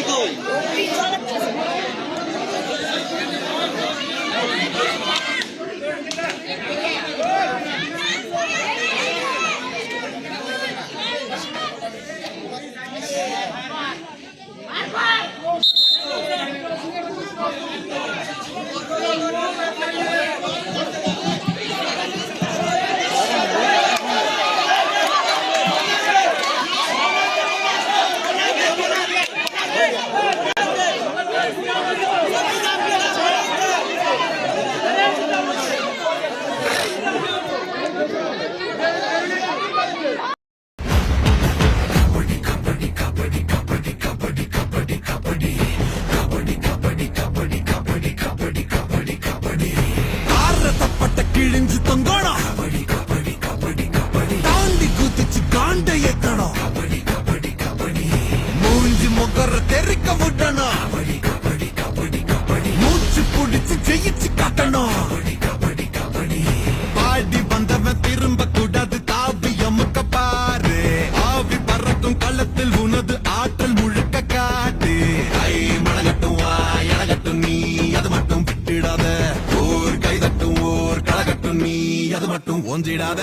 কই கிழிஞ்சு தொங்கணும் தாண்டி குதிச்சு காண்ட ஏத்தணும் மூஞ்சி முகர தெரிக்க விடணும் மூச்சு புடிச்சு ஜெயிச்சு காட்டணும் பாடி வந்தவன் திரும்ப கூடாது தாவி அமுக்க பாரு ஆவி பறக்கும் களத்தில் உனது ஆற்றல் முழுக்க காட்டு கை மழகட்டும் வாய் அழகட்டும் நீ அது மட்டும் விட்டுடாத ஓர் கைதட்டும் ஓர் கழகட்டும் நீ அது மட்டும் ஒன்றிடாத